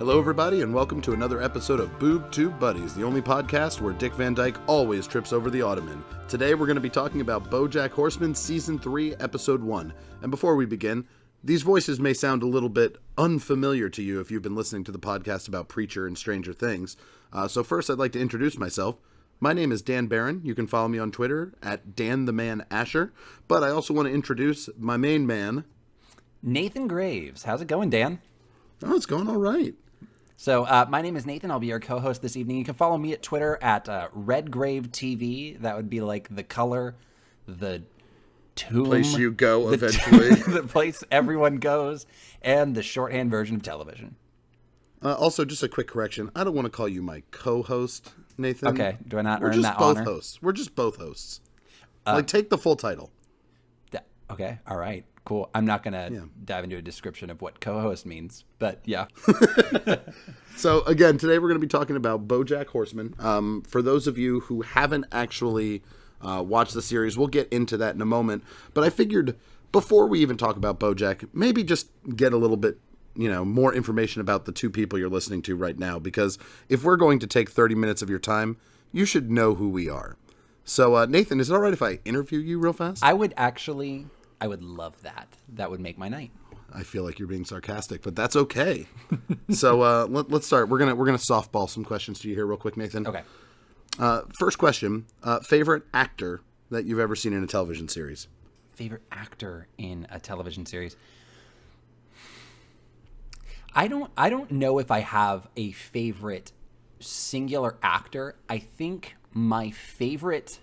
Hello, everybody, and welcome to another episode of Boob Tube Buddies, the only podcast where Dick Van Dyke always trips over the ottoman. Today, we're going to be talking about Bojack Horseman Season 3, Episode 1. And before we begin, these voices may sound a little bit unfamiliar to you if you've been listening to the podcast about Preacher and Stranger Things. So first, I'd like to introduce myself. My name is Dan Barron. You can follow me on Twitter at DanTheManAsher. But I also want to introduce my main man, Nathan Graves. How's it going, Dan? Oh, it's going all right. So my name is Nathan. I'll be your co-host this evening. You can follow me at Twitter at RedGraveTV. That would be like the color, the tomb. Place you go eventually. The place everyone goes, and the shorthand version of television. Also, just a quick correction. I don't want to call you my co-host, Nathan. Okay. Do I not We're earn just that both honor? hosts. We're just both hosts. Take the full title. Okay. All right. Cool. I'm not going to dive into a description of what co-host means, but yeah. So, again, today we're going to be talking about Bojack Horseman. For those of you who haven't actually watched the series, we'll get into that in a moment. But I figured before we even talk about Bojack, maybe just get a little bit, more information about the two people you're listening to right now. Because if we're going to take 30 minutes of your time, you should know who we are. So, Nathan, is it all right if I interview you real fast? I would love that. That would make my night. I feel like you're being sarcastic, but that's okay. So let's start. We're gonna softball some questions to you here real quick, Nathan. Okay. First question: favorite actor that you've ever seen in a television series? Favorite actor in a television series? I don't know if I have a favorite singular actor. I think my favorite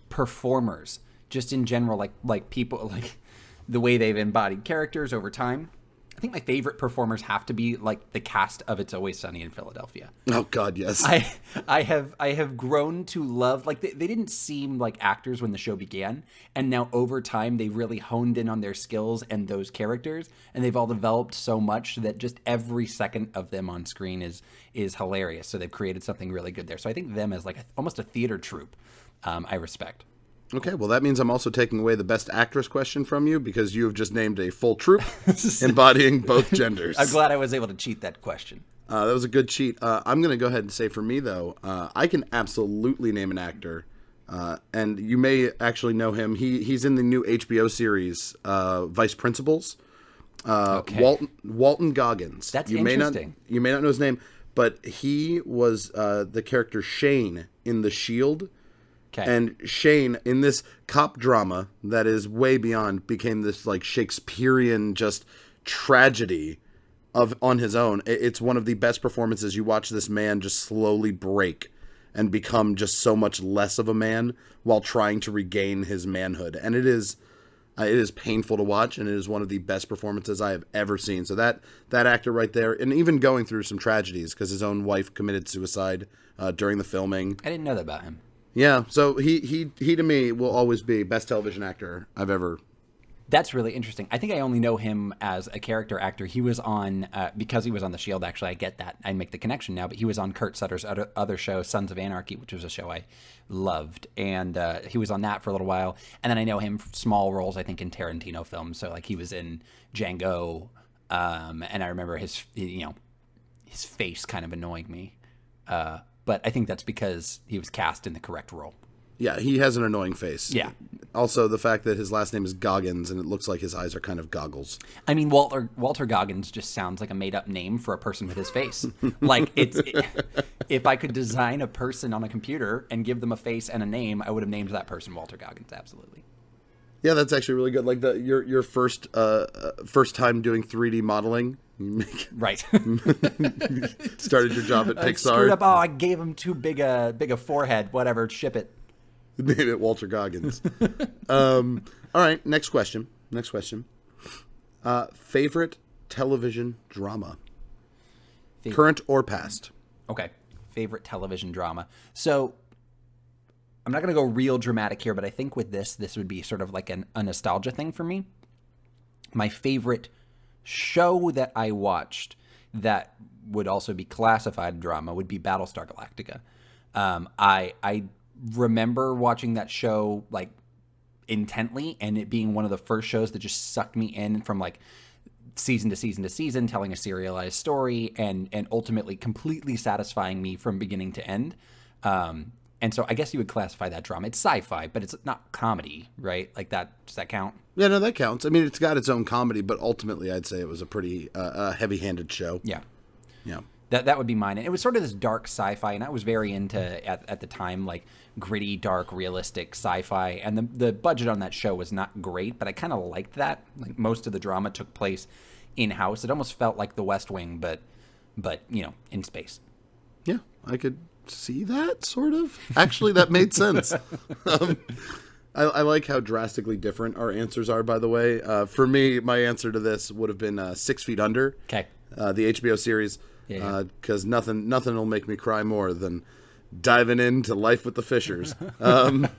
performers, just in general, like people, like the way they've embodied characters over time. I think my favorite performers have to be like the cast of It's Always Sunny in Philadelphia. Oh God, yes. I have grown to love, like they didn't seem like actors when the show began, and now over time they've really honed in on their skills and those characters, and they've all developed so much that just every second of them on screen is hilarious. So they've created something really good there. So I think them as like almost a theater troupe, I respect. Okay, well, that means I'm also taking away the best actress question from you because you have just named a full troupe embodying both genders. I'm glad I was able to cheat that question. That was a good cheat. I'm going to go ahead and say for me, though, I can absolutely name an actor, and you may actually know him. He's in the new HBO series, Vice Principals. Okay. Walton Goggins. That's interesting. You may not know his name, but he was the character Shane in The Shield. Okay. And Shane, in this cop drama that is way beyond, became this like Shakespearean just tragedy on his own. It's one of the best performances. You watch this man just slowly break and become just so much less of a man while trying to regain his manhood. And it is painful to watch, and it is one of the best performances I have ever seen. So that actor right there, and even going through some tragedies because his own wife committed suicide during the filming. I didn't know that about him. Yeah, so he to me will always be best television actor I've ever. That's really interesting. I think I only know him as a character actor. He was on, because he was on The Shield, actually, I get that. I make the connection now, but he was on Kurt Sutter's other show, Sons of Anarchy, which was a show I loved. And he was on that for a little while. And then I know him from small roles, I think, in Tarantino films. So, like, he was in Django, and I remember his face kind of annoying me. But I think that's because he was cast in the correct role. Yeah, he has an annoying face. Yeah. Also, the fact that his last name is Goggins and it looks like his eyes are kind of goggles. I mean, Walter Goggins just sounds like a made-up name for a person with his face. Like, if I could design a person on a computer and give them a face and a name, I would have named that person Walter Goggins, absolutely. Yeah, that's actually really good. Like your first time doing 3D modeling. Right. Started your job at Pixar. Screwed up. Oh, I gave him too big a forehead. Whatever. Ship it. Name it Walter Goggins. All right. Next question. Favorite television drama, current or past? Okay. Favorite television drama. So I'm not going to go real dramatic here, but I think with this would be sort of like a nostalgia thing for me. My favorite show that I watched that would also be classified drama would be Battlestar Galactica. I remember watching that show like intently, and it being one of the first shows that just sucked me in from like season to season to season, telling a serialized story, and ultimately completely satisfying me from beginning to end. And so I guess you would classify that drama. It's sci-fi, but it's not comedy, right? Like that, does that count? Yeah, no, that counts. I mean, it's got its own comedy, but ultimately I'd say it was a pretty heavy-handed show. Yeah. Yeah. That would be mine. And it was sort of this dark sci-fi, and I was very into, at the time, like gritty, dark, realistic sci-fi. And the budget on that show was not great, but I kind of liked that. Like most of the drama took place in-house. It almost felt like The West Wing, but in space. Yeah, I could see that, sort of. Actually, that made sense. I like how drastically different our answers are, by the way. For me, my answer to this would have been 6 Feet Under. Okay. The HBO series. Because nothing will make me cry more than diving into Life with the Fishers. But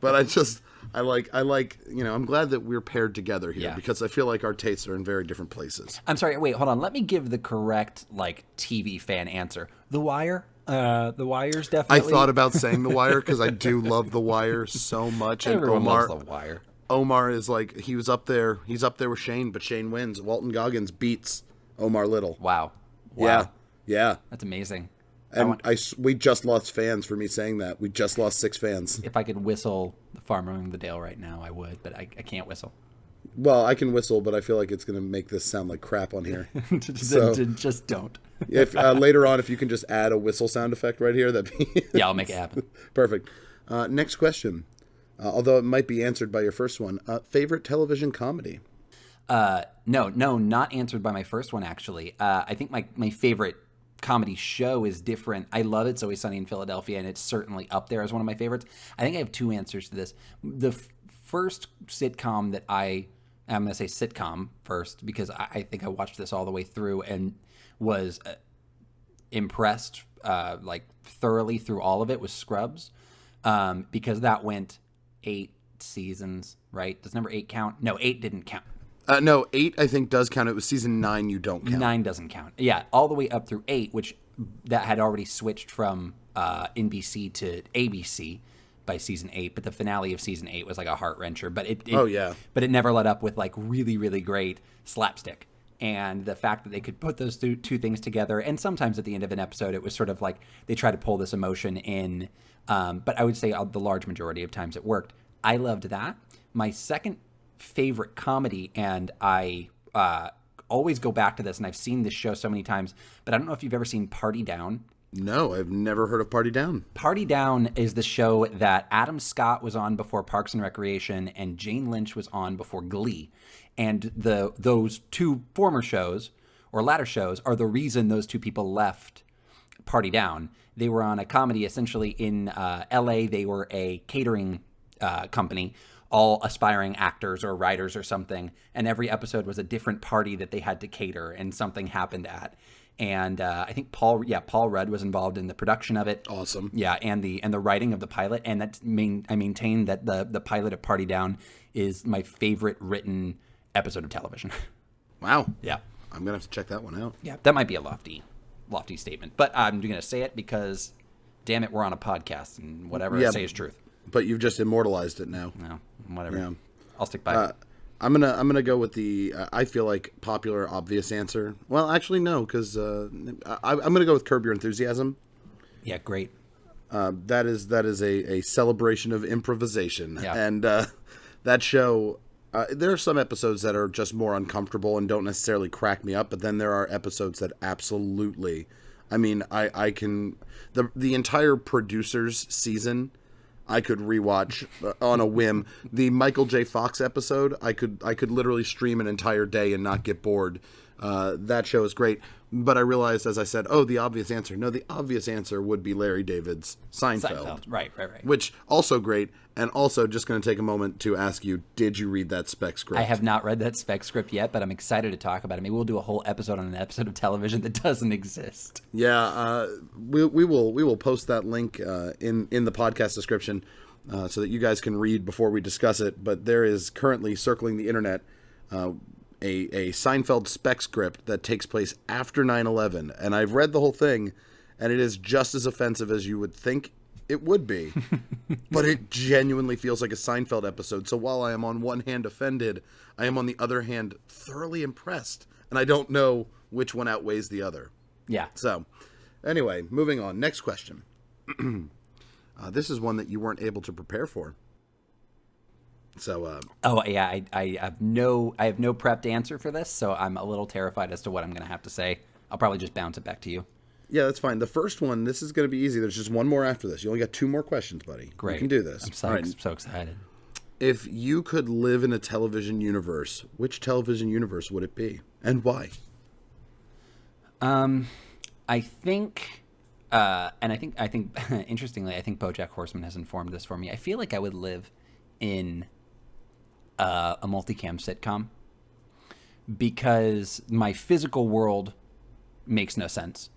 I like, I'm glad that we're paired together here because I feel like our tastes are in very different places. I'm sorry, wait, hold on. Let me give the correct, TV fan answer. The Wire? The Wire's definitely... I thought about saying The Wire because I do love The Wire so much. And Everyone loves The Wire. Omar is he's up there with Shane, but Shane wins. Walton Goggins beats Omar Little. Wow. Yeah. That's amazing. And we just lost fans for me saying that. We just lost 6 fans. If I could whistle The Farmer in the Dale right now, I would, but I can't whistle. Well, I can whistle, but I feel like it's going to make this sound like crap on here. Just don't. If later on, if you can just add a whistle sound effect right here, that'd be... Yeah, I'll make it happen. Perfect. Next question. Although it might be answered by your first one. Favorite television comedy? No, not answered by my first one, actually. I think my favorite comedy show is different. I love It's Always Sunny in Philadelphia, and it's certainly up there as one of my favorites. I think I have 2 answers to this. The first sitcom that I'm going to say sitcom first, because I think I watched this all the way through and was impressed thoroughly through all of it, was Scrubs, because that went 8 seasons, right? Does number 8 count? No, 8 didn't count. No, 8 I think does count. It was season 9 you don't count. 9 doesn't count. Yeah, all the way up through 8, which that had already switched from NBC to ABC by season 8. But the finale of season 8 was like a heart wrencher. But it never let up with really, really great slapstick. And the fact that they could put those two things together, and sometimes at the end of an episode, it was sort of like they try to pull this emotion in. But I would say the large majority of times it worked. I loved that. My second favorite comedy, and I always go back to this, and I've seen this show so many times, but I don't know if you've ever seen Party Down. No, I've never heard of Party Down. Party Down is the show that Adam Scott was on before Parks and Recreation, and Jane Lynch was on before Glee. And those 2 former shows, or latter shows, are the reason those 2 people left Party Down. They were on a comedy essentially in LA. They were a catering company, all aspiring actors or writers or something, and every episode was a different party that they had to cater, and something happened at. And I think Paul Rudd was involved in the production of it. Awesome. Yeah, and the writing of the pilot. And I maintain that the pilot of Party Down is my favorite written episode of television. Wow. Yeah. I'm gonna have to check that one out. Yeah, that might be a lofty statement, but I'm gonna say it because, damn it, we're on a podcast, and whatever I say is truth. But you've just immortalized it now. No, whatever. Yeah. I'll stick by it. I'm gonna go with the I feel like popular obvious answer. Well, actually no, because I'm gonna go with Curb Your Enthusiasm. Yeah, great. That is a celebration of improvisation, and that show. There are some episodes that are just more uncomfortable and don't necessarily crack me up, but then there are episodes that absolutely. I mean, I can the entire producers season. I could rewatch on a whim. The Michael J. Fox episode, I could literally stream an entire day and not get bored. That show is great. But I realized, as I said, the obvious answer. No, the obvious answer would be Larry David's Seinfeld. Right. Which, also great. And also, just going to take a moment to ask you, did you read that spec script? I have not read that spec script yet, but I'm excited to talk about it. Maybe we'll do a whole episode on an episode of television that doesn't exist. Yeah, we will post that link in the podcast description so that you guys can read before we discuss it. But there is currently circling the internet a Seinfeld spec script that takes place after 9/11, and I've read the whole thing, and it is just as offensive as you would think it would be, but it genuinely feels like a Seinfeld episode. So while I am on one hand offended, I am on the other hand thoroughly impressed and I don't know which one outweighs the other. Yeah. So, anyway, moving on. Next question. This is one that you weren't able to prepare for. So, I have no prepped answer for this, so I'm a little terrified as to what I'm going to have to say. I'll probably just bounce it back to you. Yeah, that's fine. The first one, this is going to be easy. There's just one more after this. You only got 2 more questions, buddy. Great. You can do this. I'm so excited. If you could live in a television universe, which television universe would it be, and why? I think, interestingly, I think BoJack Horseman has informed this for me. I feel like I would live in a multicam sitcom because my physical world makes no sense.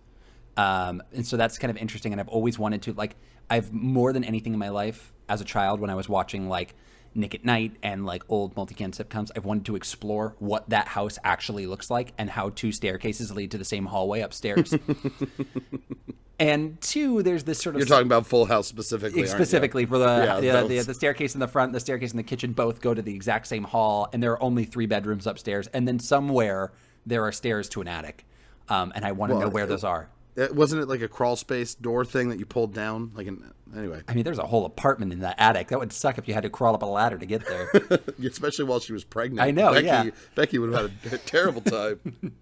And so that's kind of interesting. And I've always wanted to, like, I've more than anything in my life as a child, when I was watching like Nick at Night and like old multicam sitcoms, I've wanted to explore what that house actually looks like and how 2 staircases lead to the same hallway upstairs. And 2, there's this sort of... You're talking about Full House specifically, Specifically for the staircase in the front, the staircase in the kitchen, both go to the exact same hall, and there are only 3 bedrooms upstairs. And then somewhere there are stairs to an attic. And I want to know where those are. Wasn't it like a crawl space door thing that you pulled down? Anyway. I mean, there's a whole apartment in that attic. That would suck if you had to crawl up a ladder to get there. Especially while she was pregnant. I know, Becky would have had a terrible time.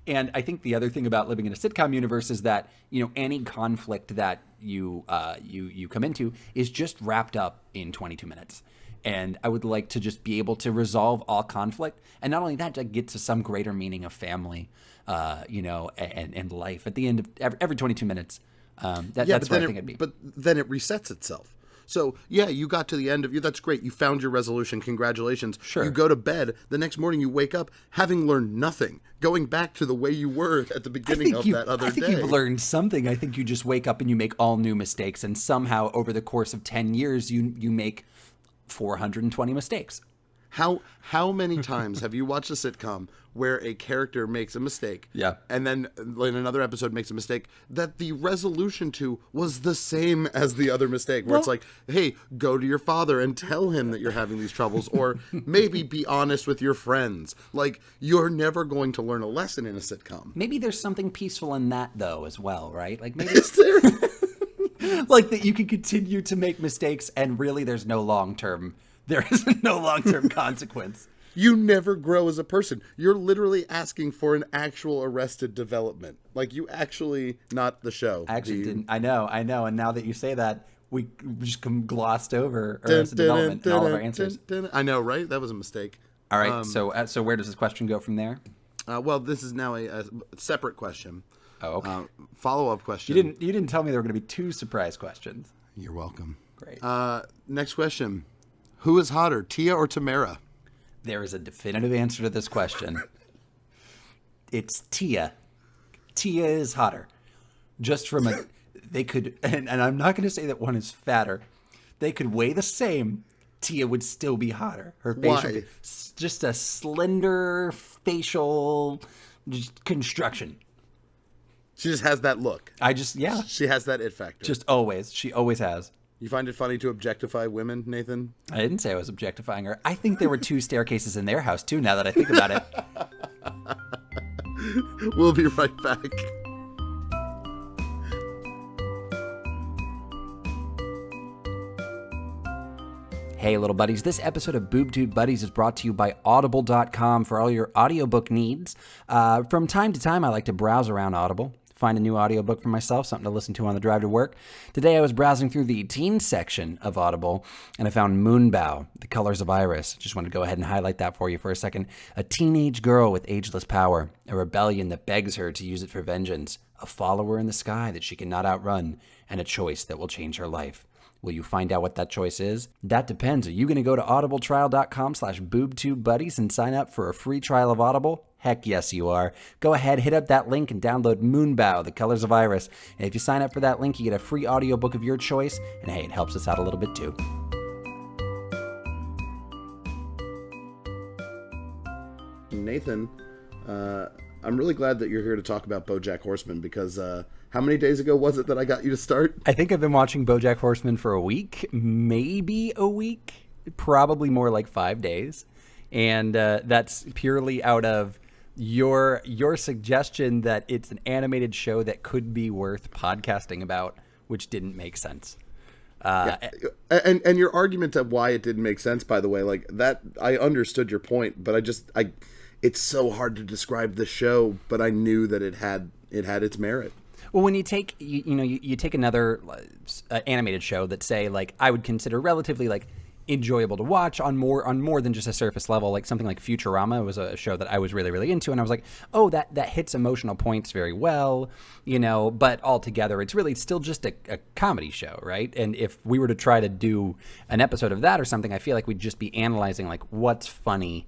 And I think the other thing about living in a sitcom universe is that, any conflict that you come into is just wrapped up in 22 minutes. And I would like to just be able to resolve all conflict. And not only that, to get to some greater meaning of family, and life at the end of every 22 minutes. That's where I think it'd be. But then it resets itself. So, yeah, you got to the end of that's great. You found your resolution. Congratulations. Sure. You go to bed. The next morning you wake up having learned nothing, going back to the way you were at the beginning of that other day. I think you've learned something. I think you just wake up and you make all new mistakes. And somehow over the course of 10 years, you make 420 mistakes. How many times have you watched a sitcom where a character makes a mistake, and then in another episode makes a mistake that the resolution to was the same as the other mistake, where it's like, hey, go to your father and tell him that you're having these troubles, or maybe be honest with your friends. Like, you're never going to learn a lesson in a sitcom. Maybe there's something peaceful in that, though, as well, right? Like, maybe is there? Like that you can continue to make mistakes and really there is no long-term consequence. You never grow as a person. You're literally asking for an actual Arrested Development. Like, you actually, not the show. I actually didn't. I know. And now that you say that, we just glossed over Arrested Development and all of our answers. I know, right? That was a mistake. All right. So where does this question go from there? Well, this is now a separate question. Oh, okay. Follow-up question. You didn't tell me there were going to be 2 surprise questions. You're welcome. Great. Next question. Who is hotter, Tia or Tamera? There is a definitive answer to this question. It's Tia. Tia is hotter. Just from they could, and I'm not going to say that one is fatter. They could weigh the same. Tia would still be hotter. Her facial, just a slender facial construction. She just has that look. She has that it factor. Just always. She always has. You find it funny to objectify women, Nathan? I didn't say I was objectifying her. I think there were 2 staircases in their house, too, now that I think about it. We'll be right back. Hey, little buddies. This episode of BoobTube Buddies is brought to you by Audible.com for all your audiobook needs. From time to time, I like to browse around Audible, find a new audiobook for myself, something to listen to on the drive to work. Today I was browsing through the teen section of Audible, and I found Moonbow, The Colors of Iris. Just want to go ahead and highlight that for you for a second. A teenage girl with ageless power, a rebellion that begs her to use it for vengeance, a follower in the sky that she cannot outrun, and a choice that will change her life. Will you find out what that choice is? That depends. Are you going to go to audibletrial.com/boobtubebuddies and sign up for a free trial of Audible? Heck yes, you are. Go ahead, hit up that link and download Moonbow, The Colors of Iris. And if you sign up for that link, you get a free audiobook of your choice. And hey, it helps us out a little bit too. Nathan, I'm really glad that you're here to talk about Bojack Horseman because how many days ago was it that I got you to start? I think I've been watching Bojack Horseman for a week, maybe a week, probably more like 5 days. And that's purely out of your suggestion that it's an animated show that could be worth podcasting about, which didn't make sense. And your argument of why it didn't make sense, by the way, like that, I understood your point, but it's so hard to describe the show, but I knew that it had its merit. Well, when you take you take another animated show that, say, like, I would consider relatively like enjoyable to watch on more than just a surface level, like something like Futurama was a show that I was really, really into, and I was like, oh, that hits emotional points very well, but altogether it's really still just a comedy show, right? And if we were to try to do an episode of that or something, I feel like we'd just be analyzing like what's funny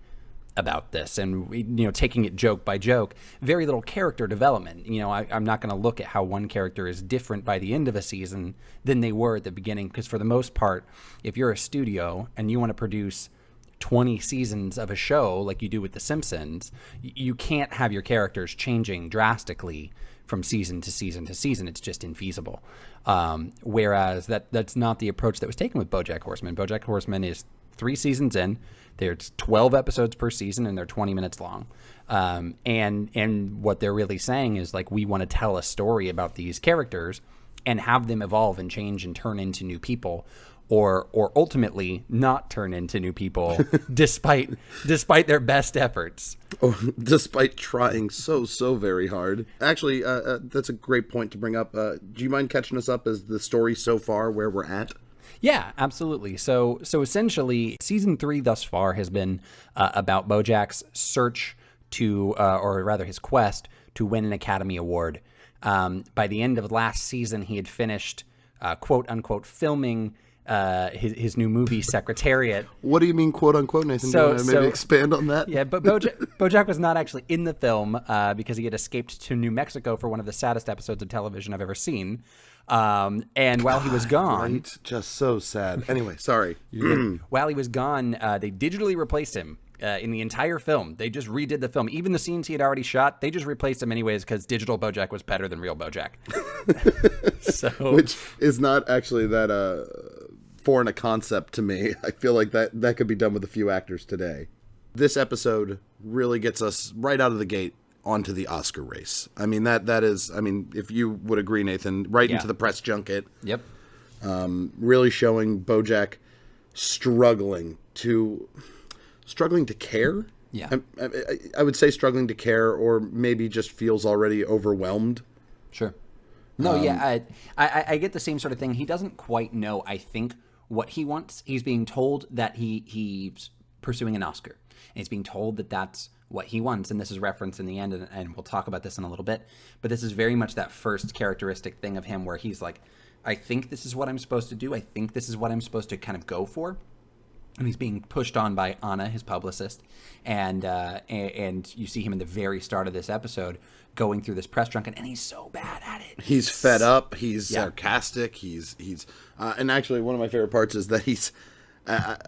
about this, and taking it joke by joke. Very little character development. I'm not going to look at how one character is different by the end of a season than they were at the beginning, because for the most part, if you're a studio and you want to produce 20 seasons of a show like you do with The Simpsons, you can't have your characters changing drastically from season to season to season. It's just infeasible. Whereas that's not the approach that was taken with Bojack Horseman. Bojack Horseman is 3 seasons in. There's 12 episodes per season, and they're 20 minutes long. And what they're really saying is, like, we want to tell a story about these characters and have them evolve and change and turn into new people, or ultimately not turn into new people despite their best efforts. Oh, despite trying so very hard. Actually, that's a great point to bring up. Do you mind catching us up as the story so far, where we're at? Yeah, absolutely. So essentially, season 3 thus far has been about Bojack's search to, or rather his quest to win an Academy Award. By the end of last season, he had finished, quote unquote, filming his new movie, Secretariat. What do you mean, quote unquote, Nathan? Do you want to maybe expand on that? Yeah, but Bojack was not actually in the film because he had escaped to New Mexico for one of the saddest episodes of television I've ever seen. And while he was gone, right? Just so sad. Anyway, sorry. While he was gone, they digitally replaced him in the entire film. They just redid the film. Even the scenes he had already shot, they just replaced him anyways, because digital Bojack was better than real Bojack. Which is not actually that foreign a concept to me. I feel like that could be done with a few actors today. This episode really gets us right out of the gate onto the Oscar race. I mean, that is, if you would agree, Nathan, into the press junket. Yep. Really showing Bojack struggling to care. Yeah. I would say struggling to care, or maybe just feels already overwhelmed. Sure. No, I get the same sort of thing. He doesn't quite know, I think, what he wants. He's being told that he's pursuing an Oscar. And he's being told that that's what he wants, and this is referenced in the end, and we'll talk about this in a little bit, but this is very much that first characteristic thing of him where he's like, I think this is what I'm supposed to do, I think this is what I'm supposed to kind of go for, and he's being pushed on by Anna, his publicist, and you see him in the very start of this episode going through this press junket, and he's so bad at it. He's fed up, he's sarcastic, he's and actually one of my favorite parts is that he's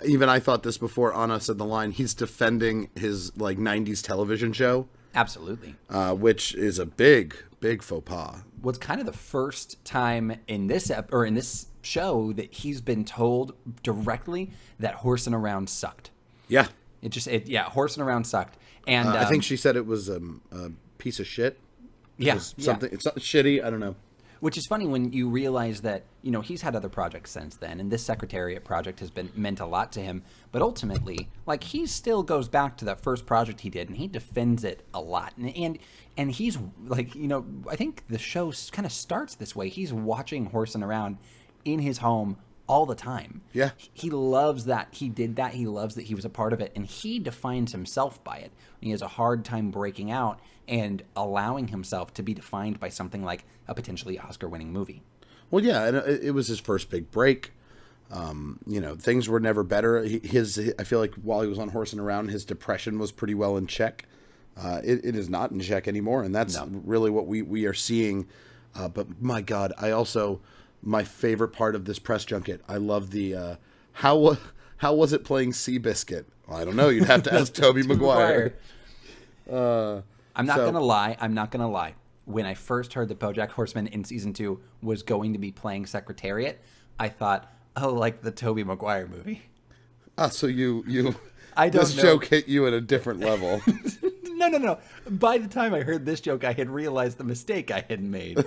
even I thought this before Anna said the line, he's defending his 90s television show. Absolutely. Which is a big faux pas. Was kind of the first time in this in this show that he's been told directly that horsing around sucked. Yeah. Horsing around sucked. And I think she said it was a piece of shit. It's something shitty, I don't know. Which is funny when you realize that, he's had other projects since then, and this Secretariat project has meant a lot to him. But ultimately, he still goes back to that first project he did, and he defends it a lot. And he's I think the show kind of starts this way. He's watching horsing around in his home all the time. Yeah. He loves that he did that. He loves that he was a part of it, and he defines himself by it. He has a hard time breaking out and allowing himself to be defined by something like a potentially Oscar-winning movie. Well, yeah, and it was his first big break. Things were never better. I feel like while he was on Horsing Around, his depression was pretty well in check. It is not in check anymore, and that's really what we are seeing. But my God, my favorite part of this press junket, I love the how was it playing Seabiscuit? Well, I don't know. You'd have to ask Tobey Maguire. I'm not gonna lie. When I first heard that Bojack Horseman in season 2 was going to be playing Secretariat, I thought, like the Tobey Maguire movie. So you I don't this know. joke hit you at a different level. No. By the time I heard this joke, I had realized the mistake I had made.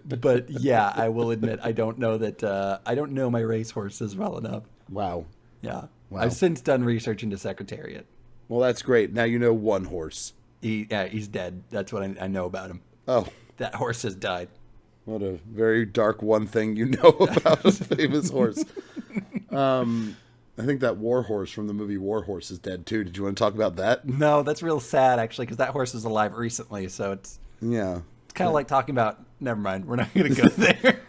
But yeah, I will admit I don't know that I don't know my racehorses well enough. Wow. Yeah. Wow. I've since done research into Secretariat. Well, that's great. Now you know one horse. He's dead. That's what I know about him. Oh. That horse has died. What a very dark one thing you know about a famous horse. I think that war horse from the movie War Horse is dead too. Did you want to talk about that? No, that's real sad actually, because that horse is alive recently. So it's kind of like talking about. Never mind. We're not going to go there.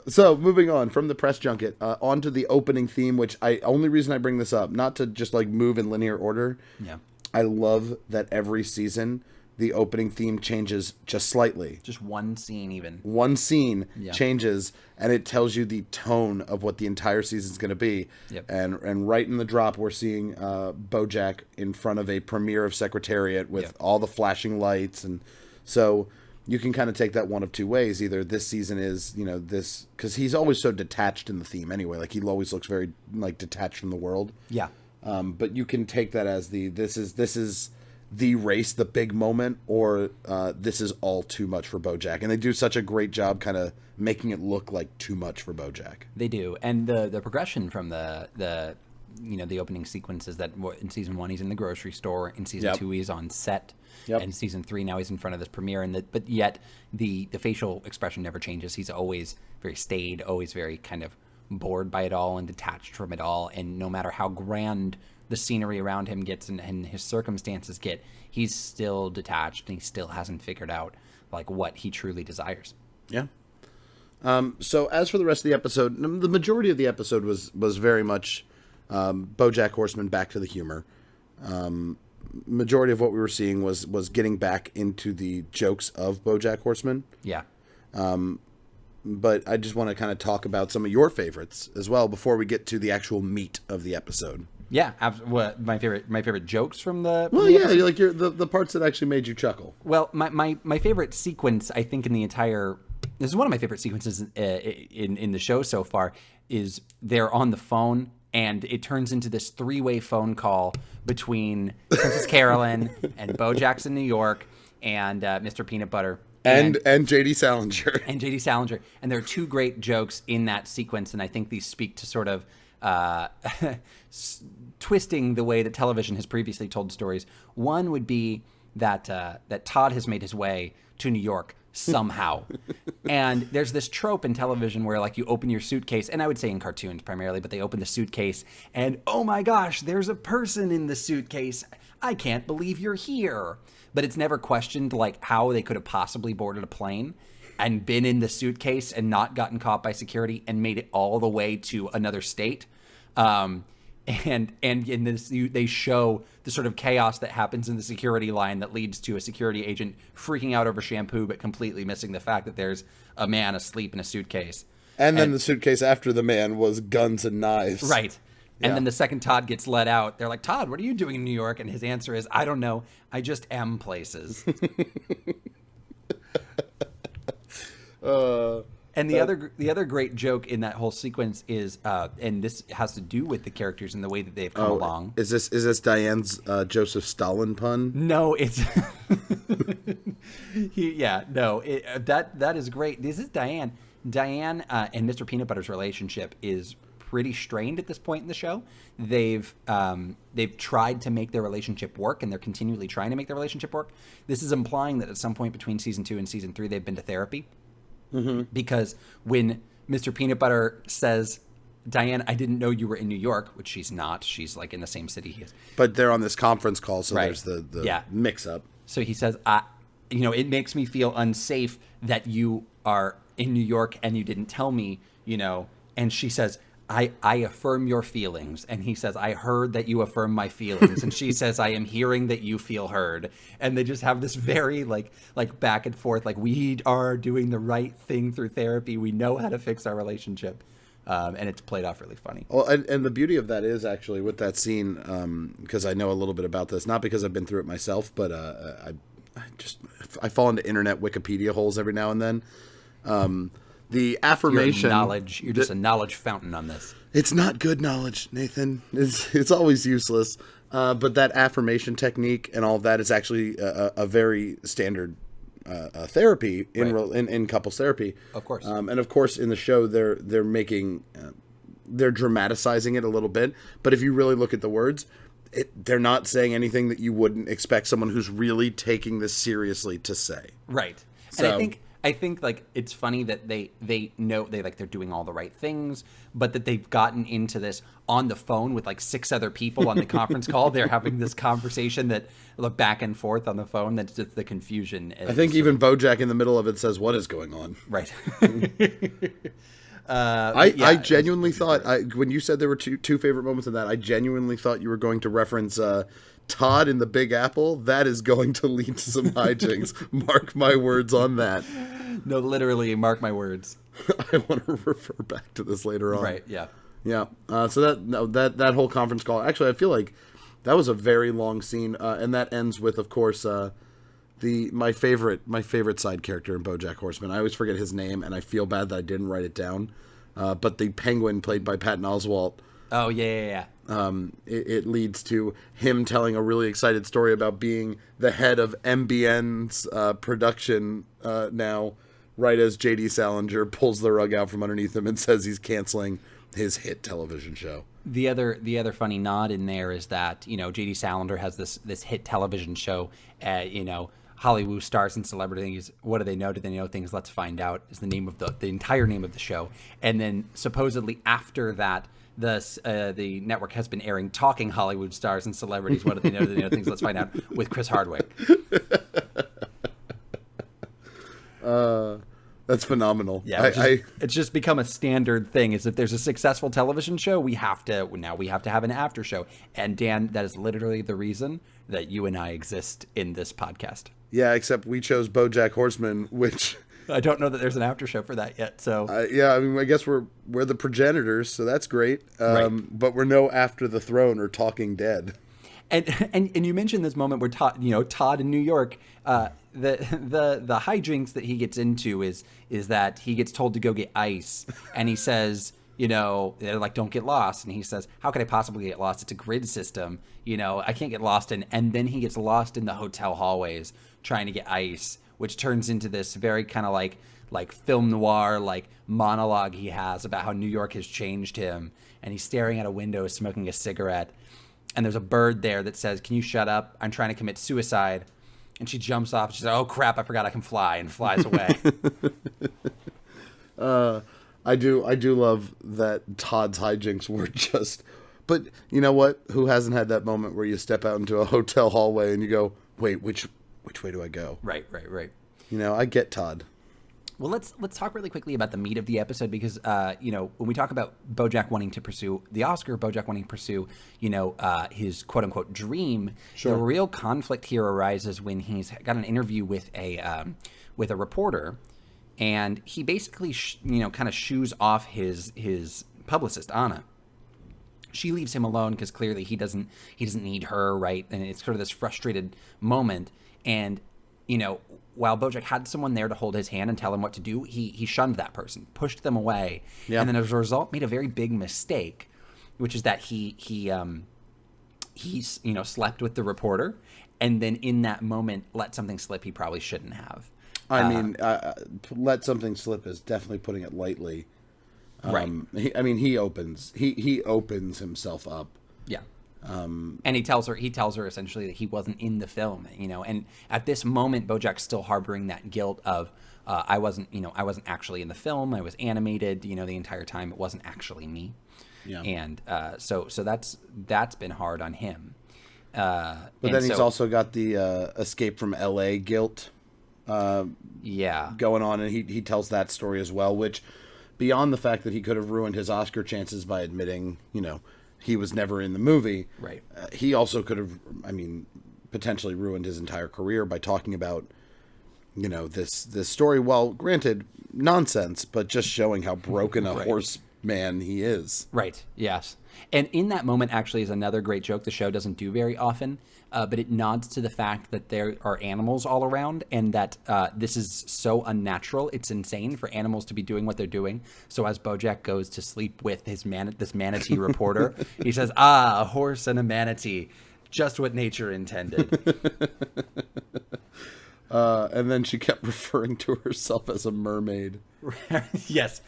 So moving on from the press junket onto the opening theme, which only reason I bring this up, not to just like move in linear order. Yeah. I love that every season the opening theme changes just slightly. Just one scene even. One scene changes, and it tells you the tone of what the entire season's going to be. Yep. And right in the drop, we're seeing Bojack in front of a premiere of Secretariat with all the flashing lights. And so you can kind of take that one of two ways. Either this season is, this... Because he's always so detached in the theme anyway. Like, he always looks very, like, detached from the world. Yeah. But you can take that as this is the race, the big moment, or this is all too much for Bojack. And they do such a great job kind of making it look like too much for Bojack. They do. And the progression from the opening sequences that in season 1 he's in the grocery store, in season 2 he's on set, and season 3 now he's in front of this premiere, but yet the facial expression never changes. He's always very staid, always very kind of bored by it all and detached from it all, and no matter how grand the scenery around him gets and his circumstances get, he's still detached and he still hasn't figured out like what he truly desires. Yeah. So as for the rest of the episode, the majority of the episode was very much Bojack Horseman back to the humor. Majority of what we were seeing was getting back into the jokes of Bojack Horseman. Yeah. But I just want to kind of talk about some of your favorites as well before we get to the actual meat of the episode. Yeah, what my favorite jokes from the episode? Like the parts that actually made you chuckle. Well, my favorite sequence, I think, in the entire, this is one of my favorite sequences in the show so far, is they're on the phone and it turns into this 3-way phone call between Princess Carolyn and Bojack's in New York and Mr. Peanut Butter. And J.D. Salinger. And J.D. Salinger. And there are 2 great jokes in that sequence, and I think these speak to sort of twisting the way that television has previously told stories. One would be that Todd has made his way to New York somehow. And there's this trope in television where like you open your suitcase, and I would say in cartoons primarily, but they open the suitcase and, oh my gosh, there's a person in the suitcase. I can't believe you're here. But it's never questioned like how they could have possibly boarded a plane and been in the suitcase and not gotten caught by security and made it all the way to another state. And in this, they show the sort of chaos that happens in the security line that leads to a security agent freaking out over shampoo, but completely missing the fact that there's a man asleep in a suitcase. And then the suitcase after the man was guns and knives. Right. And then the second Todd gets let out, they're like, Todd, what are you doing in New York? And his answer is, I don't know. I just am places. And the other great joke in that whole sequence is, and this has to do with the characters and the way that they've come along. Is this Diane's Joseph Stalin pun? No, it's that is great. This is Diane. Diane and Mr. Peanut Butter's relationship is pretty strained at this point in the show. They've tried to make their relationship work, and they're continually trying to make their relationship work. This is implying that at some point between season 2 and season 3, they've been to therapy. Mm-hmm. Because when Mr. Peanut Butter says, Diane, I didn't know you were in New York, which she's not. She's like in the same city he is. But they're on this conference call, so there's the mix-up. So he says, it makes me feel unsafe that you are in New York and you didn't tell me, And she says, I affirm your feelings. And he says, I heard that you affirm my feelings. And she says, I am hearing that you feel heard. And they just have this very like back and forth, like we are doing the right thing through therapy. We know how to fix our relationship. And it's played off really funny. Well, and the beauty of that is actually with that scene, because I know a little bit about this, not because I've been through it myself, but I fall into internet Wikipedia holes every now and then. The affirmation you're just a knowledge fountain on this. It's not good knowledge, Nathan. It's always useless. But that affirmation technique and all of that is actually a very standard therapy in couples therapy. Of course. And of course, in the show, they're making they're dramatizing it a little bit. But if you really look at the words, they're not saying anything that you wouldn't expect someone who's really taking this seriously to say. Right. And I think like it's funny that they know they're doing all the right things, but that they've gotten into this on the phone with like 6 other people on the conference call. They're having this conversation that look back and forth on the phone. That's just the confusion. I think even Bojack in the middle of it says, "What is going on?" Right. I genuinely thought when you said there were two favorite moments in that, I genuinely thought you were going to reference Todd in the Big Apple. That is going to lead to some hijinks. Mark my words on that. No, literally, mark my words. I want to refer back to this later on. Right. Yeah. Yeah. So that whole conference call. Actually, I feel like that was a very long scene, and that ends with, of course, my favorite side character in BoJack Horseman. I always forget his name, and I feel bad that I didn't write it down. But the Penguin, played by Patton Oswalt. Oh yeah. It leads to him telling a really excited story about being the head of MBN's production now, right as J.D. Salinger pulls the rug out from underneath him and says he's canceling his hit television show. The other funny nod in there is that, J.D. Salinger has this hit television show, Hollywood stars and celebrities. What do they know? Do they know things? Let's find out is the name of the entire name of the show. And then supposedly after that, the network has been airing Talking Hollywood Stars and Celebrities. What do they know? Do they know things? Let's find out with Chris Hardwick. That's phenomenal. Yeah, it's just become a standard thing. Is if there's a successful television show, we have to have an after show. And Dan, that is literally the reason that you and I exist in this podcast. Yeah, except we chose BoJack Horseman, which I don't know that there's an after show for that yet. So yeah, I mean, I guess we're the progenitors, so that's great. Right. But we're no After the Throne or Talking Dead. And you mentioned this moment where Todd in New York, the hijinks that he gets into is that he gets told to go get ice, and he says, they're like, don't get lost, and he says, how could I possibly get lost? It's a grid system, I can't get lost in. And then he gets lost in the hotel hallways trying to get ice, which turns into this very kind of like film noir monologue he has about how New York has changed him, and he's staring at a window smoking a cigarette. And there's a bird there that says, can you shut up? I'm trying to commit suicide. And she jumps off. And she says, oh, crap, I forgot I can fly, and flies away. I do love that Todd's hijinks were just... But you know what? Who hasn't had that moment where you step out into a hotel hallway and you go, wait, which way do I go? Right. I get Todd. Well, let's talk really quickly about the meat of the episode, because when we talk about BoJack wanting to pursue the Oscar, BoJack wanting to pursue his quote unquote dream. Sure. The real conflict here arises when he's got an interview with a reporter, and he basically kind of shoos off his publicist Anna. She leaves him alone because clearly he doesn't need her, right? And it's sort of this frustrated moment, and while Bojack had someone there to hold his hand and tell him what to do, he shunned that person, pushed them away, and then as a result made a very big mistake, which is that he slept with the reporter, and then in that moment let something slip he probably shouldn't have. I mean, let something slip is definitely putting it lightly. Right. He opens himself up. Yeah. And he tells her essentially that he wasn't in the film, and at this moment, Bojack's still harboring that guilt of, I wasn't actually in the film. I was animated, the entire time. It wasn't actually me. Yeah. And, so that's been hard on him. But then he's also got the, escape from LA guilt, going on. And he tells that story as well, which beyond the fact that he could have ruined his Oscar chances by admitting, he was never in the movie. Right. He also could have, potentially ruined his entire career by talking about, this story. Well, granted, nonsense, but just showing how broken a horseman he is. Right. Yes. And in that moment, actually, is another great joke the show doesn't do very often, but it nods to the fact that there are animals all around and that this is so unnatural. It's insane for animals to be doing what they're doing. So as Bojack goes to sleep with this manatee reporter, he says, a horse and a manatee, just what nature intended. And then she kept referring to herself as a mermaid. Yes.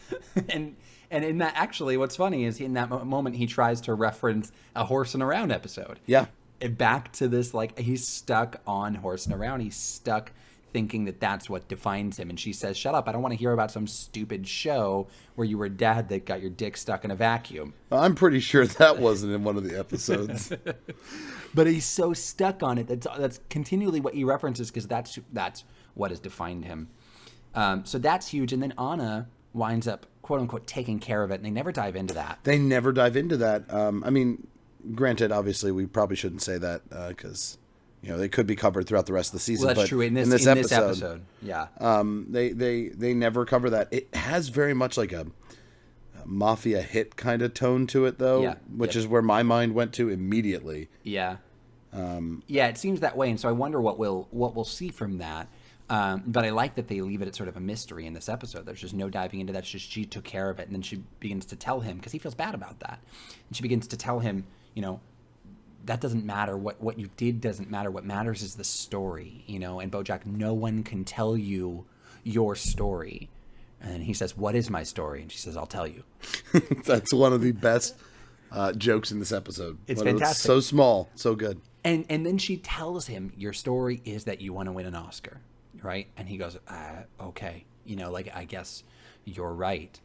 And in that, actually, what's funny is in that moment, he tries to reference a Horse and Around episode. Yeah. And back to this, like, he's stuck on Horse and Around. He's stuck thinking that that's what defines him. And she says, shut up. I don't want to hear about some stupid show where you were dad that got your dick stuck in a vacuum. I'm pretty sure that wasn't in one of the episodes. But he's so stuck on it. That's continually what he references because that's what has defined him. So that's huge. And then Anna winds up, quote unquote, taking care of it. And they never dive into that. They never dive into that. I mean, granted, obviously, we probably shouldn't say that because, they could be covered throughout the rest of the season. Well, that's but true. In this episode, yeah. They never cover that. It has very much like a mafia hit kind of tone to it, though, which is where my mind went to immediately. Yeah. It seems that way. And so I wonder what we'll see from that. But I like that they leave it at sort of a mystery in this episode. There's just no diving into that. It's just she took care of it. And then she begins to tell him, because he feels bad about that. And she begins to tell him, that doesn't matter. What you did doesn't matter. What matters is the story, And Bojack, no one can tell you your story. And he says, what is my story? And she says, I'll tell you. That's one of the best jokes in this episode. It's fantastic. It's so small, so good. And then she tells him, your story is that you want to win an Oscar. Right? And he goes, okay, I guess you're right.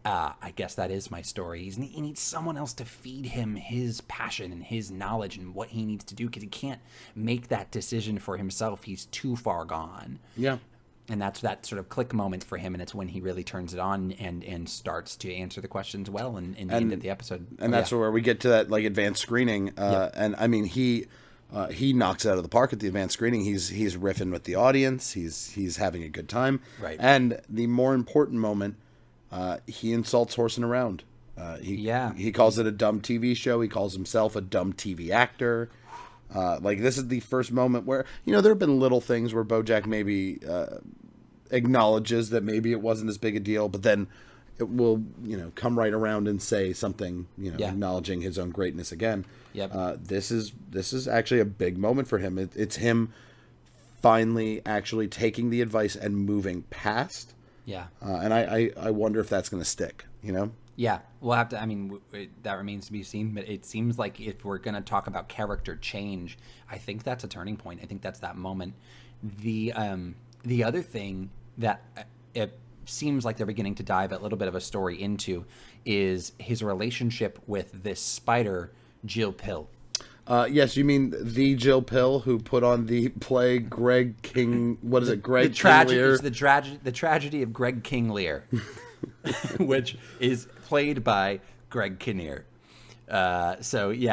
I guess that is my story. He needs someone else to feed him his passion and his knowledge and what he needs to do because he can't make that decision for himself. He's too far gone. Yeah. And that's that sort of click moment for him. And it's when he really turns it on and starts to answer the questions well in the end of the episode. And that's where we get to that like advanced screening. And I mean, he knocks it out of the park at the advanced screening. He's riffing with the audience. He's having a good time. Right. And the more important moment, he insults Horsing Around. He calls it a dumb TV show. He calls himself a dumb TV actor. This is the first moment where, there have been little things where Bojack maybe acknowledges that maybe it wasn't as big a deal, but then it will, come right around and say something, acknowledging his own greatness again. Yep. This is actually a big moment for him. It's him finally actually taking the advice and moving past. Yeah. And I wonder if that's going to stick, Yeah, we'll have to, that remains to be seen, but it seems like if we're going to talk about character change, I think that's a turning point. I think that's that moment. The other thing that it seems like they're beginning to dive a little bit of a story into is his relationship with this spider, Jill Pill. Yes, you mean the Jill Pill who put on the play Greg King. What is it, Greg King Lear? The tragedy of Greg King Lear, which is played by Greg Kinnear. And he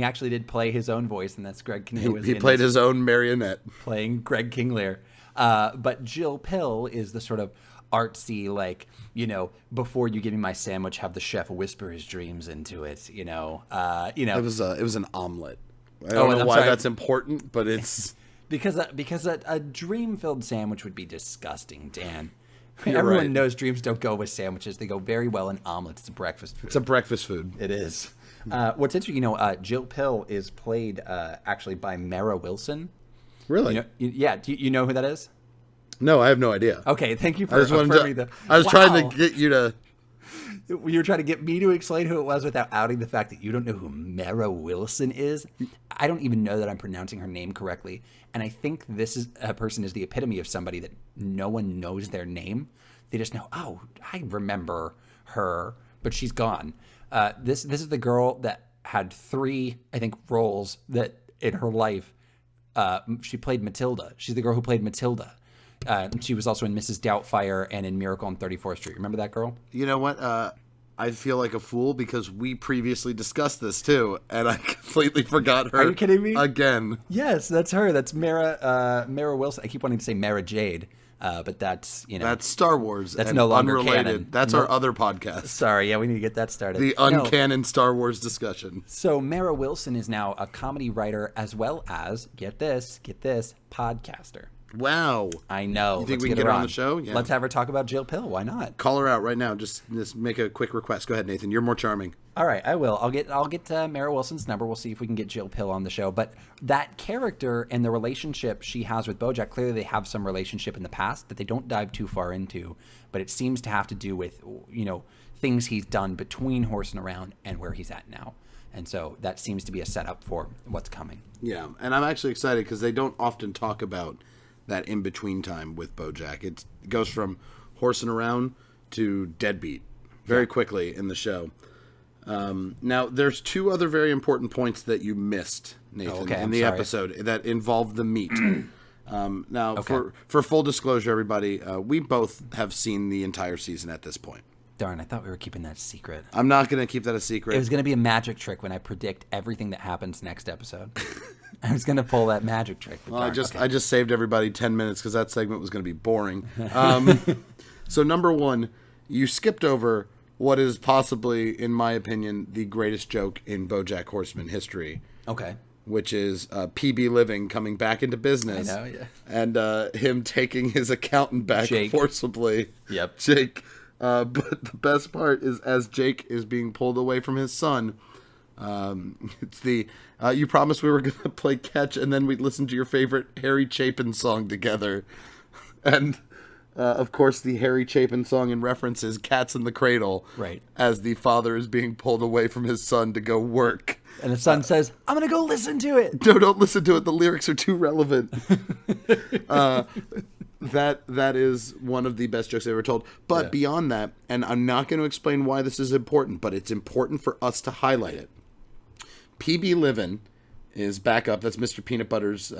actually did play his own voice, and that's Greg Kinnear. He played his own marionette, playing Greg King Lear. But Jill Pill is the sort of artsy, before you give me my sandwich, have the chef whisper his dreams into it. It was an omelet. I don't know why that's important, but it's because a dream-filled sandwich would be disgusting, Dan. You're Everyone right. knows dreams don't go with sandwiches; they go very well in omelets. It's a breakfast food. It's a breakfast food. It is. What's interesting, Jill Pill is played actually by Mara Wilson. Really? Do you know who that is? No, I have no idea. Okay, thank you for affirming that. I was trying to get you to... You were trying to get me to explain who it was without outing the fact that you don't know who Mara Wilson is. I don't even know that I'm pronouncing her name correctly. And I think this person is the epitome of somebody that no one knows their name. They just know, oh, I remember her, but she's gone. This is the girl that had 3, I think, roles that in her life. She played Matilda. She's the girl who played Matilda. She was also in Mrs. Doubtfire and in Miracle on 34th Street. Remember that girl? You know what? I feel like a fool because we previously discussed this too, and I completely forgot her. Are you kidding me? Again. Yes, that's her. That's Mara Wilson. I keep wanting to say Mara Jade. But that's, That's Star Wars. That's and no longer unrelated. canon. That's our other podcast. Sorry, yeah, we need to get that started. The uncanon Star Wars discussion. So Mara Wilson is now a comedy writer as well as, get this, podcaster. Wow. I know. You think we can get her on the show? Yeah. Let's have her talk about Jill Pill. Why not? Call her out right now. Just make a quick request. Go ahead, Nathan. You're more charming. All right, I will. I'll get Mara Wilson's number. We'll see if we can get Jill Pill on the show. But that character and the relationship she has with Bojack, clearly they have some relationship in the past that they don't dive too far into. But it seems to have to do with, things he's done between Horsing Around and where he's at now. And so that seems to be a setup for what's coming. Yeah, and I'm actually excited because they don't often talk about that in-between time with Bojack. It goes from Horsing Around to Deadbeat very quickly in the show. Now, there's two other very important points that you missed, Nathan, in the episode that involve the meat. Now, for full disclosure, everybody, we both have seen the entire season at this point. Darn, I thought we were keeping that secret. I'm not going to keep that a secret. It was going to be a magic trick when I predict everything that happens next episode. I was going to pull that magic trick. Well, I just saved everybody 10 minutes because that segment was going to be boring. So number one, you skipped over what is possibly, in my opinion, the greatest joke in Bojack Horseman history. Okay. Which is PB Living coming back into business. I know, yeah. And him taking his accountant back forcibly. Yep. Jake. But the best part is as Jake is being pulled away from his son, it's the, you promised we were going to play catch and then we'd listen to your favorite Harry Chapin song together. And, of course, the Harry Chapin song in reference is Cats in the Cradle. Right. As the father is being pulled away from his son to go work. And the son says, I'm going to go listen to it. No, don't listen to it. The lyrics are too relevant. That is one of the best jokes I've ever told. But beyond that, and I'm not going to explain why this is important, but it's important for us to highlight it. PB Livin' is back up. That's Mr. Peanut Butter's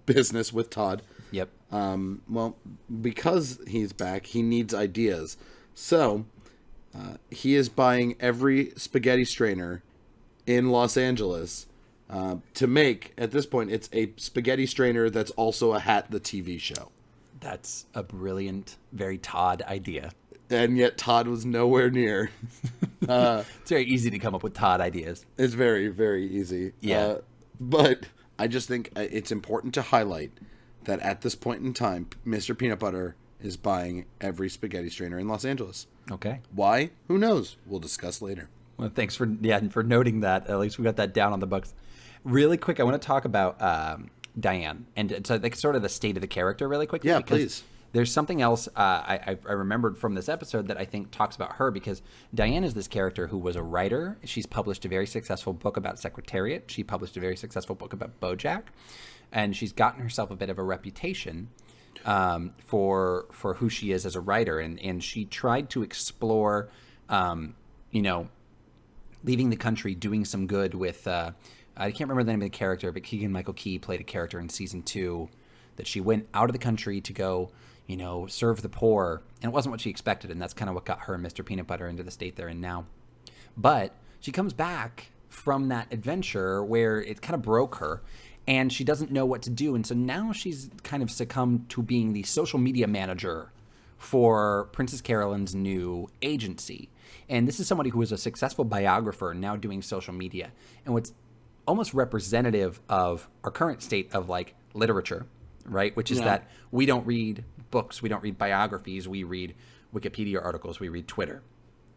business with Todd. Yep. Well, because he's back, he needs ideas. So he is buying every spaghetti strainer in Los Angeles to make, at this point, it's a spaghetti strainer that's also a Hat, the TV show. That's a brilliant, very Todd idea. And yet Todd was nowhere near. It's very easy to come up with Todd ideas. It's very, very easy. Yeah. But I just think it's important to highlight that at this point in time, Mr. Peanut Butter is buying every spaghetti strainer in Los Angeles. Okay. Why? Who knows? We'll discuss later. Well, thanks for noting that. At least we got that down on the books. Really quick, I want to talk about Diane, and so like sort of the state of the character really quickly. Yeah, because please. There's something else I remembered from this episode that I think talks about her, because Diane is this character who was a writer. She's published a very successful book about Secretariat. She published a very successful book about Bojack, and she's gotten herself a bit of a reputation for who she is as a writer, and she tried to explore, leaving the country, doing some good with. I can't remember the name of the character, but Keegan-Michael Key played a character in season 2 that she went out of the country to go, serve the poor. And it wasn't what she expected, and that's kind of what got her and Mr. Peanut Butter into the state they're in now. But she comes back from that adventure where it kind of broke her, and she doesn't know what to do. And so now she's kind of succumbed to being the social media manager for Princess Carolyn's new agency. And this is somebody who is a successful biographer now doing social media. And what's almost representative of our current state of like literature, right? Which is that we don't read books, we don't read biographies, we read Wikipedia articles, we read Twitter,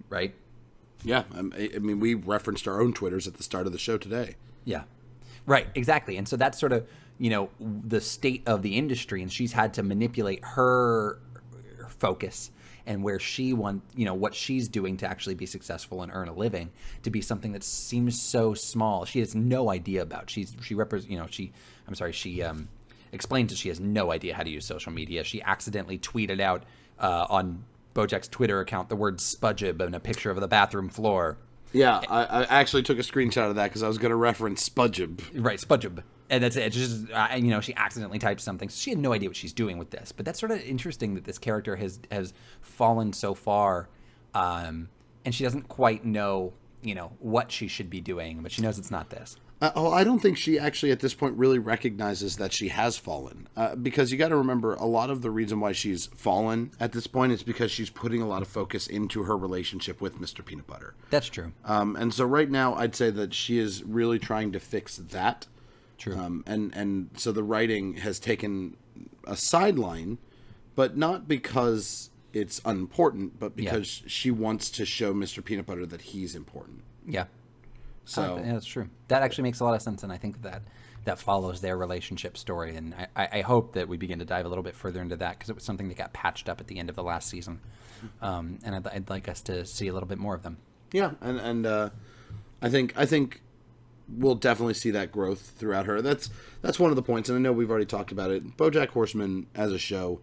right? Yeah, I mean, we referenced our own Twitters at the start of the show today. Yeah, right, exactly. And so that's sort of, the state of the industry, and she's had to manipulate her focus and where she wants, what she's doing to actually be successful and earn a living to be something that seems so small. She has no idea about. She explains that she has no idea how to use social media. She accidentally tweeted out on Bojack's Twitter account the word spudgib and a picture of the bathroom floor. Yeah, I actually took a screenshot of that because I was going to reference spudgib. Right, spudgib. And that's it. It's just, she accidentally typed something. So she had no idea what she's doing with this. But that's sort of interesting that this character has fallen so far, and she doesn't quite know, what she should be doing, but she knows it's not this. I don't think she actually at this point really recognizes that she has fallen. Because you got to remember, a lot of the reason why she's fallen at this point is because she's putting a lot of focus into her relationship with Mr. Peanut Butter. That's true. And so right now, I'd say that she is really trying to fix that. True. And so the writing has taken a sideline, but not because it's unimportant, but because she wants to show Mr. Peanut Butter that he's important. Yeah. So yeah, that's true. That actually makes a lot of sense, and I think that follows their relationship story. And I hope that we begin to dive a little bit further into that, because it was something that got patched up at the end of the last season, and I'd like us to see a little bit more of them. Yeah, and I think we'll definitely see that growth throughout her. That's one of the points, and I know we've already talked about it. BoJack Horseman as a show,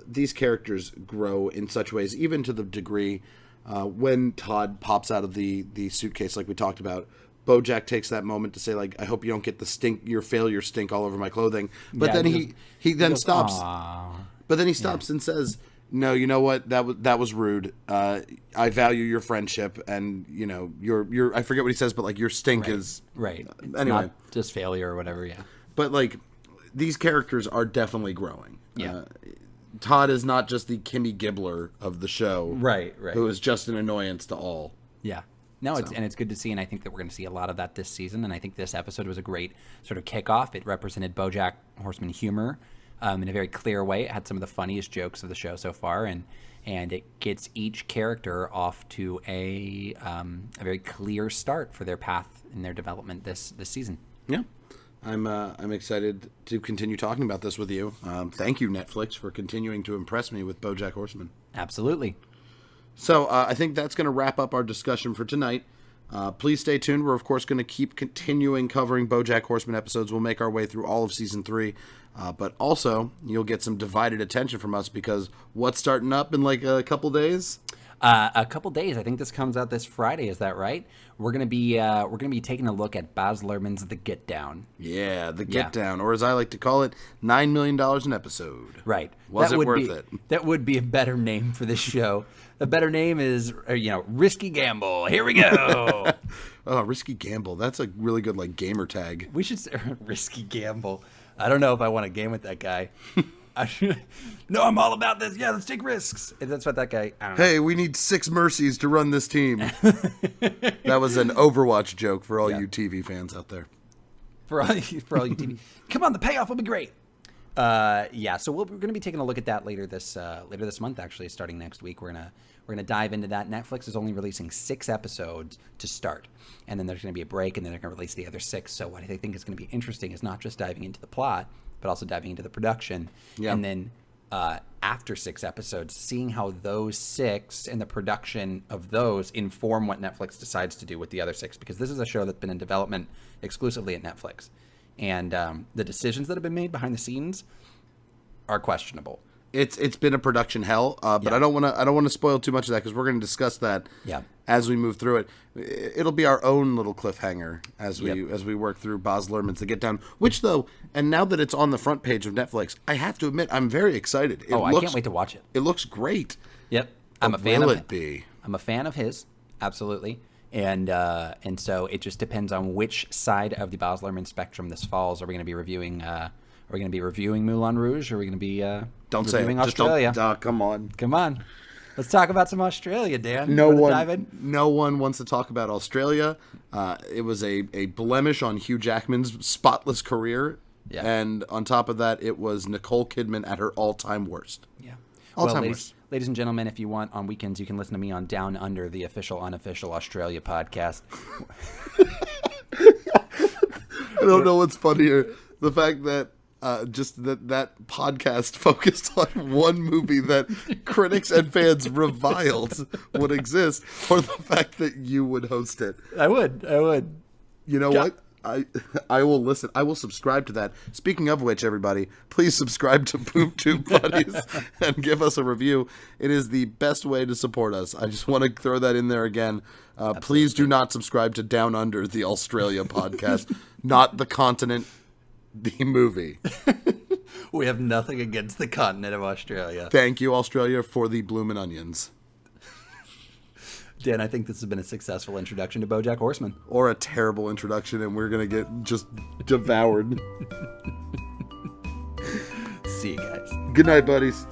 these characters grow in such ways, even to the degree. When Todd pops out of the suitcase, like we talked about, BoJack takes that moment to say, like, I hope you don't get your failure stink all over my clothing. But then he then stops. Aww. But then he stops and says, no, you know what? That was rude. I value your friendship, and you know your I forget what he says, but like your stink is right. It's anyway, not just failure or whatever. Yeah. But like these characters are definitely growing. Yeah. Todd is not just the Kimmy Gibbler of the show, right, who is just an annoyance to all. Yeah. No, it's good to see, and I think that we're going to see a lot of that this season, and I think this episode was a great sort of kickoff. It represented BoJack Horseman humor in a very clear way. It had some of the funniest jokes of the show so far, and it gets each character off to a very clear start for their path in their development this season. Yeah. I'm excited to continue talking about this with you. Thank you, Netflix, for continuing to impress me with BoJack Horseman. Absolutely. So I think that's going to wrap up our discussion for tonight. Please stay tuned. We're, of course, going to keep continuing covering BoJack Horseman episodes. We'll make our way through all of Season 3. But also, you'll get some divided attention from us, because what's starting up in like a couple days? A couple days. I think this comes out this Friday. Is that right? We're gonna be taking a look at Baz Luhrmann's The Get Down. Yeah, The Get Down, or as I like to call it, $9 million an episode. Right. Was it worth it? That would be a better name for this show. A better name is Risky Gamble. Here we go. Oh, Risky Gamble. That's a really good like gamer tag. We should say Risky Gamble. I don't know if I want to game with that guy. No, I'm all about this. Yeah, let's take risks. And that's what that guy. I don't know. Hey, we need 6 mercies to run this team. That was an Overwatch joke for all you TV fans out there. For all you TV. Come on, the payoff will be great. So we're going to be taking a look at that later this month. Actually, starting next week, we're gonna dive into that. Netflix is only releasing 6 episodes to start, and then there's going to be a break, and then they're going to release the other 6. So what I think is going to be interesting is not just diving into the plot, but also diving into the production, and then after 6 episodes, seeing how those 6 and the production of those inform what Netflix decides to do with the other 6, because this is a show that's been in development exclusively at Netflix, and the decisions that have been made behind the scenes are questionable. It's been a production hell, but I don't want to spoil too much of that, because we're going to discuss that as we move through it. It'll be our own little cliffhanger as we work through Baz Luhrmann's The Get Down. Which though, and now that it's on the front page of Netflix, I have to admit I'm very excited. I can't wait to watch it. It looks great. Yep, I'm a fan will of it be? I'm a fan of his, absolutely, and so it just depends on which side of the Baz Luhrmann spectrum this falls. Are we going to be reviewing? Are we going to be reviewing Moulin Rouge? Or are we going to be don't say it. Australia? Just don't, come on. Let's talk about some Australia, Dan. No one wants to talk about Australia. It was a blemish on Hugh Jackman's spotless career. Yeah. And on top of that, it was Nicole Kidman at her all-time worst. Yeah. All-time worst. Ladies and gentlemen, if you want, on weekends, you can listen to me on Down Under, the official, unofficial Australia podcast. I don't know what's funnier. The fact that just that podcast focused on one movie that critics and fans reviled would exist, or the fact that you would host it. I would. You know what? I will listen. I will subscribe to that. Speaking of which, everybody, please subscribe to BoomTube Buddies and give us a review. It is the best way to support us. I just want to throw that in there again. Please do not subscribe to Down Under, the Australia podcast, not the continent, the movie. We have nothing against the continent of Australia. Thank you, Australia, for the bloomin' onions. Dan, I think this has been a successful introduction to Bojack Horseman. Or a terrible introduction, and we're going to get just devoured. See you guys. Good night, buddies.